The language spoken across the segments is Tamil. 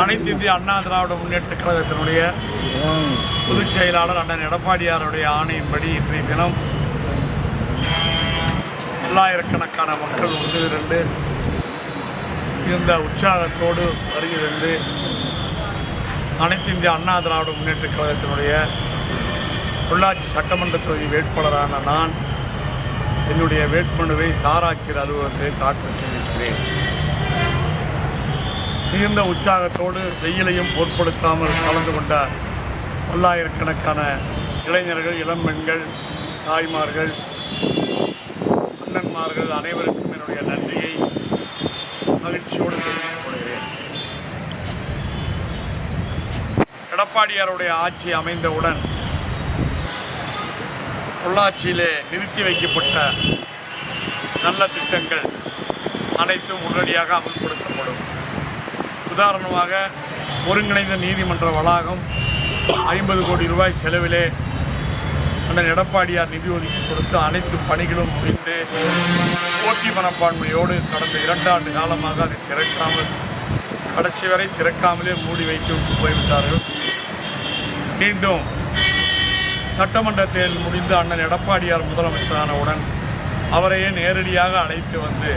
அனைத்து இந்திய அண்ணா திராவிட முன்னேற்ற கழகத்தினுடைய பொதுச் செயலாளர் அண்ணன் எடப்பாடியாருடைய ஆணையின்படி இன்றைய தினம் பல்லாயிரக்கணக்கான மக்கள் ஒன்று திரண்டு இந்த உற்சாகத்தோடு வருகிறது. அனைத்து இந்திய அண்ணா திராவிட முன்னேற்ற கழகத்தினுடைய பொள்ளாச்சி சட்டமன்ற தொகுதி வேட்பாளரான நான் என்னுடைய வேட்புமனுவை சாராட்சியர் அலுவலகத்தில் தாக்கல் செய்திருக்கிறேன். மிகுந்த உற்சாகத்தோடு வெயிலையும் பொருட்படுத்தாமல் கலந்து கொண்ட பல்லாயிரக்கணக்கான இளைஞர்கள், இளம்பெண்கள், தாய்மார்கள், அண்ணன்மார்கள் அனைவருக்கும் என்னுடைய நன்றியை மகிழ்ச்சியோடு தெரிவித்துக் கொள்கிறேன். எடப்பாடியாருடைய ஆட்சி அமைந்தவுடன் பொள்ளாச்சியிலே நிறுத்தி வைக்கப்பட்ட நல்ல திட்டங்கள் அனைத்தும் உடனடியாக அமல்படுத்தப்படும். உதாரணமாக ஒருங்கிணைந்த நீதிமன்ற வளாகம் 50 கோடி ரூபாய் செலவிலே அண்ணன் எடப்பாடியார் நிதி ஒதுக்கி கொடுத்து அனைத்து பணிகளும் முடிந்து போட்டி மனப்பான்மையோடு கடந்த 2 ஆண்டு காலமாக அதை திறக்காமல் கடைசி வரை திறக்காமலே மூடி வைத்து போய்விட்டார்கள். மீண்டும் சட்டமன்ற தேர்தல் முடிந்து அண்ணன் எடப்பாடியார் முதலமைச்சரானவுடன் அவரையே நேரடியாக அழைத்து வந்து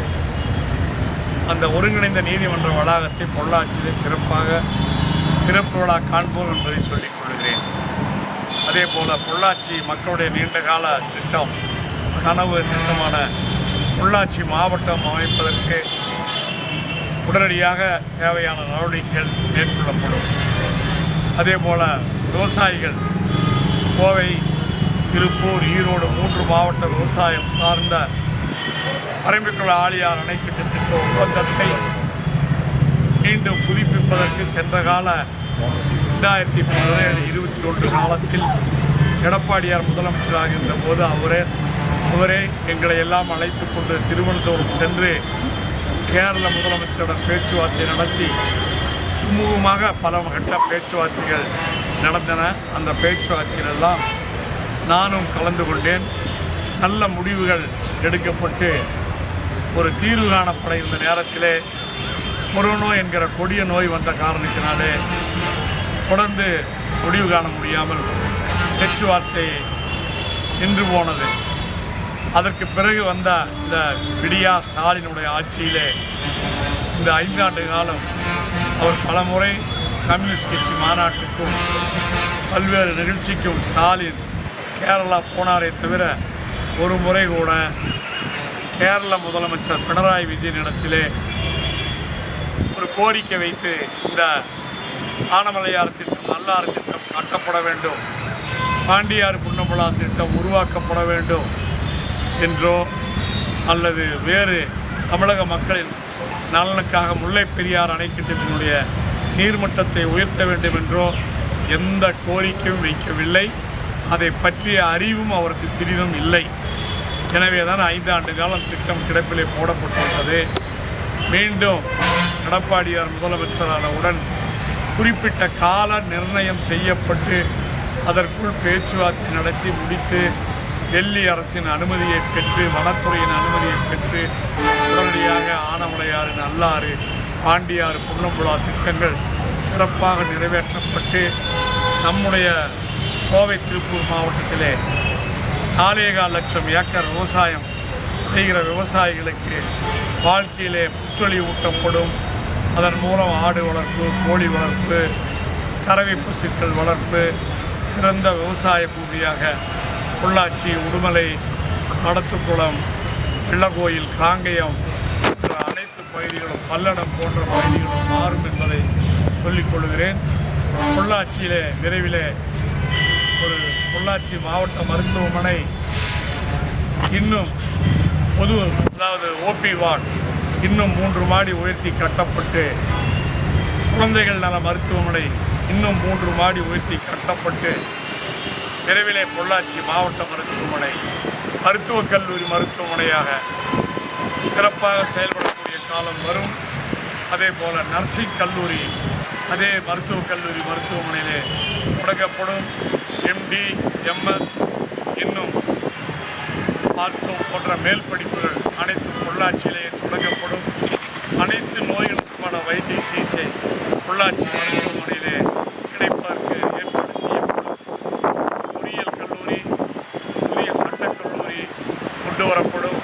அந்த ஒருங்கிணைந்த நீதிமன்ற வளாகத்தை பொள்ளாச்சியிலே சிறப்பாக திறப்பு விழா காண்போம் என்பதை சொல்லிக் கொள்கிறேன். அதே போல் பொள்ளாச்சி மக்களுடைய நீண்டகால திட்டம், கனவு திட்டமான பொள்ளாச்சி மாவட்டம் அமைப்பதற்கு உடனடியாக தேவையான நடவடிக்கைகள் மேற்கொள்ளப்படும். அதே போல் விவசாயிகள் கோவை, திருப்பூர், ஈரோடு 3 மாவட்ட விவசாயம் சார்ந்த பரம்பிக்குள ஆழியார் அணைக்கட்டு திட்ட ஒப்பந்தத்தை மீண்டும் புதுப்பிப்பதற்கு சென்ற கால 2017-21 காலத்தில் எடப்பாடியார் முதலமைச்சராக இருந்தபோது அவரே எங்களை எல்லாம் அழைத்து கொண்டு திருவனந்தபுரம் சென்று கேரள முதலமைச்சரிடம் பேச்சுவார்த்தை நடத்தி சுமூகமாக பல கட்ட பேச்சுவார்த்தைகள் நடந்தன. அந்த பேச்சுவார்த்தைகள் எல்லாம் நானும் கலந்து கொண்டேன். நல்ல முடிவுகள் எடுக்கப்பட்டு ஒரு தீர்வு காணப்பட இருந்த நேரத்திலே கொரோனா என்கிற கொடிய நோய் வந்த காரணத்தினாலே தொடர்ந்து முடிவு காண முடியாமல் பேச்சுவார்த்தை நின்று போனது. அதற்கு பிறகு வந்த இந்த விடியா ஸ்டாலினுடைய ஆட்சியிலே இந்த 5 ஆண்டு காலம் அவர் பல முறை கம்யூனிஸ்ட் கட்சி மாநாட்டுக்கும் பல்வேறு நிகழ்ச்சிக்கும் ஸ்டாலின் கேரளா போனாரே தவிர ஒரு முறை கூட கேரள முதலமைச்சர் பினராயி விஜயனிடத்திலே ஒரு கோரிக்கை வைத்து இந்த ஆனமலையார் திட்டம், நல்லாறு திட்டம் கட்டப்பட வேண்டும், பாண்டியாறு புன்னம்புலா திட்டம் உருவாக்கப்பட வேண்டும் என்றோ அல்லது வேறு தமிழக மக்களின் நலனுக்காக முல்லை பெரியார் அணைக்கட்டினுடைய நீர்மட்டத்தை உயர்த்த வேண்டும் என்றோ எந்த கோரிக்கையும் வைக்கவில்லை. அதை பற்றிய அறிவும் அவருக்கு சிறிதும் இல்லை. எனவே தான் 5 ஆண்டு காலம் திட்டம் கிடப்பிலே போடப்பட்டுள்ளது. மீண்டும் எடப்பாடியார் முதலமைச்சரானவுடன் குறிப்பிட்ட கால நிர்ணயம் செய்யப்பட்டு அதற்குள் பேச்சுவார்த்தை நடத்தி முடித்து டெல்லி அரசின் அனுமதியை பெற்று, வனத்துறையின் அனுமதியை பெற்று உடனடியாக ஆனமலையாறு, நல்லாறு, பாண்டியாறு, புன்னம்புலா திட்டங்கள் சிறப்பாக நிறைவேற்றப்பட்டு நம்முடைய கோவை, திருப்பூர் மாவட்டத்திலே 4.25 லட்சம் ஏக்கர் விவசாயம் செய்கிற விவசாயிகளுக்கு வாழ்க்கையிலே புத்தொழி ஊட்டப்படும். அதன் மூலம் ஆடு வளர்ப்பு, கோழி வளர்ப்பு, கறவை பசுக்கள் வளர்ப்பு சிறந்த விவசாய பூமியாக பொள்ளாச்சி, உடுமலை, மடத்துக்குளம், வெள்ளகோயில், காங்கயம் போன்ற அனைத்து பகுதிகளும், பல்லடம் போன்ற பகுதிகளும் மாறும் என்பதை சொல்லிக் கொள்கிறேன். பொள்ளாச்சியிலே விரைவிலே ஒரு பொள்ளாச்சி மாவட்ட மருத்துவமனை இன்னும் அதாவது ஓபி வார்டு இன்னும் 3 மாடி உயர்த்தி கட்டப்பட்டு, குழந்தைகள் நல மருத்துவமனை இன்னும் 3 மாடி உயர்த்தி கட்டப்பட்டு விரைவிலே பொள்ளாச்சி மாவட்ட மருத்துவமனை மருத்துவக் கல்லூரி மருத்துவமனையாக சிறப்பாக செயல்படக்கூடிய காலம் வரும். அதே போல் நர்சிங் கல்லூரி அதே மருத்துவக் கல்லூரி மருத்துவமனையிலே தொடங்கப்படும். எம்டி, எம்எஸ் இன்னும் மருத்துவம் போன்ற மேல் படிப்புகள் அனைத்தும் பொள்ளாச்சியிலேயே தொடங்கப்படும். அனைத்து நோய்களுக்குமான வைத்திய சிகிச்சை பொள்ளாச்சி மருத்துவமனையிலே கிடைப்பதற்கு ஏற்பாடு செய்யப்படும். பொறியியல் கல்லூரி, புதிய சட்டக்கல்லூரி கொண்டு வரப்படும்.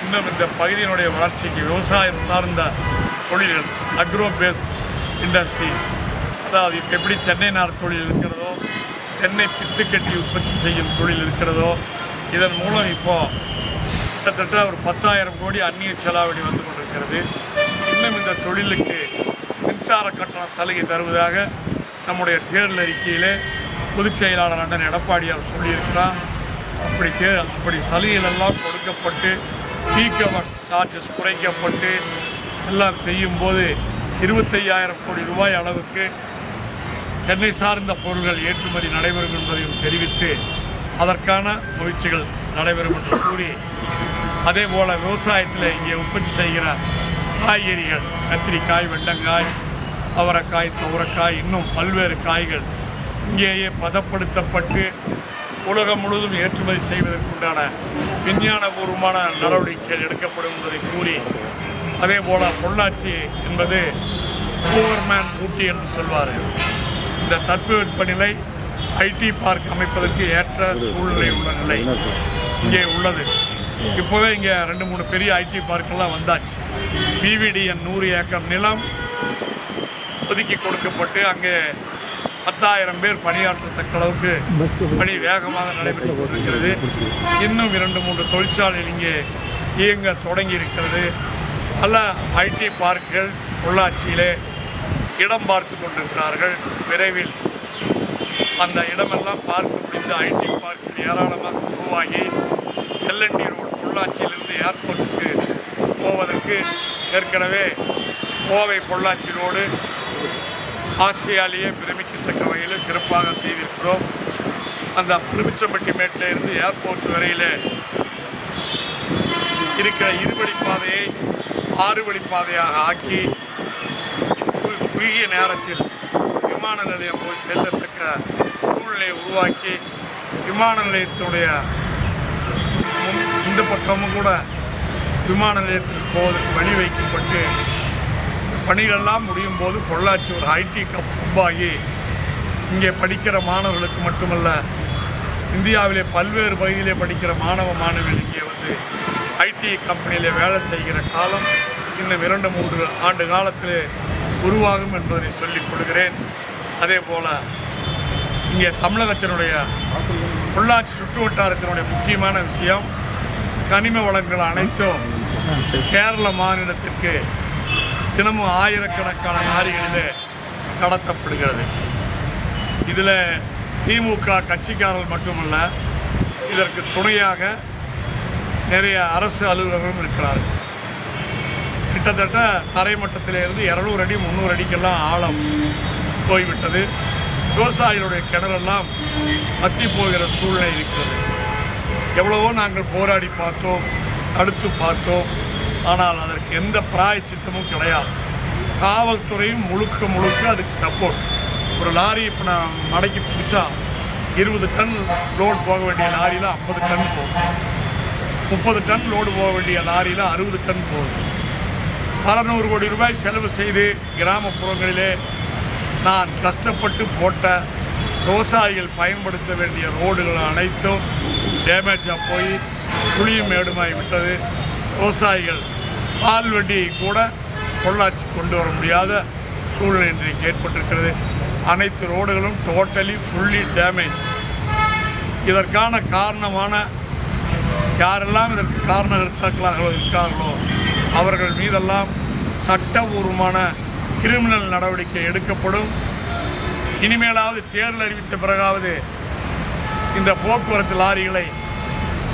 இன்னும் இந்த பகுதியினுடைய வளர்ச்சிக்கு விவசாயம் சார்ந்த தொழில்கள், அக்ரோ பேஸ்ட் இண்டஸ்ட்ரீஸ், அதாவது இப்போ எப்படி தென்னை நார் தொழில் இருக்கிறதோ, தென்னை பித்து கட்டி உற்பத்தி செய்யும் தொழில் இருக்கிறதோ, இதன் மூலம் இப்போது கிட்டத்தட்ட ஒரு 10,000 கோடி அந்நிய செலாவணி வந்து கொண்டிருக்கிறது. இன்னும் இந்த தொழிலுக்கு மின்சார கட்டண சலுகை தருவதாக நம்முடைய தேர்தல் அறிக்கையிலே பொதுச் செயலாளர் அண்ணன் எடப்பாடியார் சொல்லியிருக்கிறார். அப்படி சலுகைகளெல்லாம் கொடுக்கப்பட்டு பீக் அவர் சார்ஜஸ் குறைக்கப்பட்டு எல்லாம் செய்யும்போது 25,000 கோடி ரூபாய் அளவுக்கு தென்னை சார்ந்த பொருட்கள் ஏற்றுமதி நடைபெறும் என்பதையும் தெரிவித்து அதற்கான முயற்சிகள் நடைபெறும் என்று கூறி, அதே போல் விவசாயத்தில் இங்கே உற்பத்தி செய்கிற காய்கறிகள், கத்திரிக்காய், வெண்டங்காய், அவரைக்காய், துவரைக்காய், இன்னும் பல்வேறு காய்கள் இங்கேயே பதப்படுத்தப்பட்டு உலகம் முழுவதும் ஏற்றுமதி செய்வதற்குண்டான விஞ்ஞானபூர்வமான நடவடிக்கைகள் எடுக்கப்படும் என்பதை கூறி, அதே போல் பொள்ளாச்சி என்பது ஓவர்மேன் ஊட்டி என்று சொல்வார்கள். இந்த தட்பவெப்பநிலை ஐடி பார்க் அமைப்பதற்கு ஏற்ற சூழ்நிலை உள்ள நிலை இங்கே உள்ளது. இப்போவே இங்கே 2-3 பெரிய ஐடி பார்க்கெல்லாம் வந்தாச்சு. பிவிடிஎன் 100 ஏக்கர் நிலம் ஒதுக்கி கொடுக்கப்பட்டு அங்கே 10,000 பேர் பணியாற்றத்தக்க அளவுக்கு பணி வேகமாக நடைபெற்று கொண்டிருக்கிறது. இன்னும் 2-3 தொழிற்சாலைகள் இங்கே இயங்க தொடங்கி இருக்கிறது. பல ஐடி பார்க்குகள் பொள்ளாச்சியிலே இடம் பார்த்து கொண்டிருக்கிறார்கள். விரைவில் அந்த இடமெல்லாம் பார்க்க முடிந்த ஐடி பார்க்கில் ஏராளமாக உருவாகி எல்என்டி ரோடு பொள்ளாச்சியிலிருந்து ஏர்போர்ட்டுக்கு போவதற்கு ஏற்கனவே கோவை பொள்ளாச்சி ரோடு ஆசியாலேயே பிரமிக்கத்தக்க வகையில் சிறப்பாக செய்திருக்கிறோம். அந்த திருமிச்சம்பட்டி மேட்டில் இருந்து ஏர்போர்ட் வரையில் இருக்கிற இருவழிப்பாதையை 6 வழிப்பாதையாக ஆக்கி குறுகிய நேரத்தில் விமான நிலையம் போய் செல்லத்தக்க சூழ்நிலையை உருவாக்கி, விமான நிலையத்தினுடைய இந்த பக்கமும் கூட விமான நிலையத்திற்கு போவதற்கு வழி வைக்கப்பட்டு பணிகளெல்லாம் முடியும் போது பொள்ளாச்சி ஒரு ஐடி ஹப்பாகி இங்கே படிக்கிற மாணவர்களுக்கு மட்டுமல்ல, இந்தியாவிலே பல்வேறு பகுதியிலே படிக்கிற மாணவ மாணவிகள் இங்கே வந்து ஐடி கம்பெனியில் வேலை செய்கிற காலம் இன்னும் 2-3 ஆண்டு காலத்தில் உருவாகும் என்பதை சொல்லிக் கொள்கிறேன். அதே போல் இங்கே தமிழகத்தினுடைய பொள்ளாச்சி சுற்று வட்டாரத்தினுடைய முக்கியமான விஷயம், கனிம வளங்கள் அனைத்தும் கேரள மாநிலத்திற்கு தினமும் ஆயிரக்கணக்கான லாரிகளிலே கடத்தப்படுகிறது. இதில் திமுக கட்சிக்காரர்கள் மட்டுமல்ல, இதற்கு துணையாக நிறைய அரசு அலுவலர்களும் இருக்கிறார்கள். கிட்டத்தட்ட தரைமட்டத்திலிருந்து 200 அடி 300 அடிக்கெல்லாம் ஆழம் போய்விட்டது. விவசாயிகளுடைய கிணறெல்லாம் வற்றி போகிற சூழ்நிலை இருக்கிறது. எவ்வளவோ நாங்கள் போராடி பார்த்தோம், தடுத்து பார்த்தோம். ஆனால் அதற்கு எந்த பிராயச்சித்தமும் கிடையாது. காவல்துறையும் முழுக்க அதுக்கு சப்போர்ட். ஒரு லாரி இப்போ நான் மடக்கி பிடிச்சா 20 டன் லோடு போக வேண்டிய லாரியில் 50 டன் போகும், 30 டன் லோடு போக வேண்டிய லாரியில் 60 டன் போகுது. 600 கோடி ரூபாய் செலவு செய்து கிராமப்புறங்களிலே நான் கஷ்டப்பட்டு போட்ட விவசாயிகள் பயன்படுத்த வேண்டிய ரோடுகள் அனைத்தும் டேமேஜாக போய் குழியும் மேடுமாகி விட்டது. விவசாயிகள் பால் வண்டியை கூட பொள்ளாச்சி கொண்டு வர முடியாத சூழ்நிலை இன்றைக்கு ஏற்பட்டிருக்கிறது. அனைத்து ரோடுகளும் டோட்டலி ஃபுல்லி டேமேஜ். இதற்கான காரணமான யாரெல்லாம் இதற்கு காரணகர்த்தாக்களாக இருக்கார்களோ அவர்கள் மீதெல்லாம் சட்டபூர்வமான கிரிமினல் நடவடிக்கை எடுக்கப்படும். இனிமேலாவது தேர்தல் அறிவித்த பிறகாவது இந்த போக்குவரத்து லாரிகளை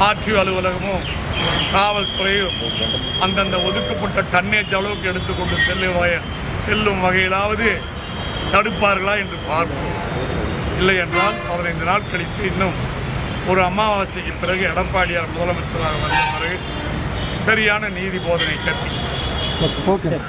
ஆர்டிஓ அலுவலகமும் காவல்துறையும் அந்தந்த ஒதுக்கப்பட்ட டன்னேஜ் அளவுக்கு எடுத்துக்கொண்டு செல்லும் வகையிலாவது தடுப்பார்களா என்று பார்ப்போம். இல்லை என்றால் 15 நாள் கழித்து இன்னும் ஒரு அமாவாசைக்கு பிறகு எடப்பாடியார் முதலமைச்சராக வந்த பிறகு சரியான நீதி போதனை கற்பிக்கும்.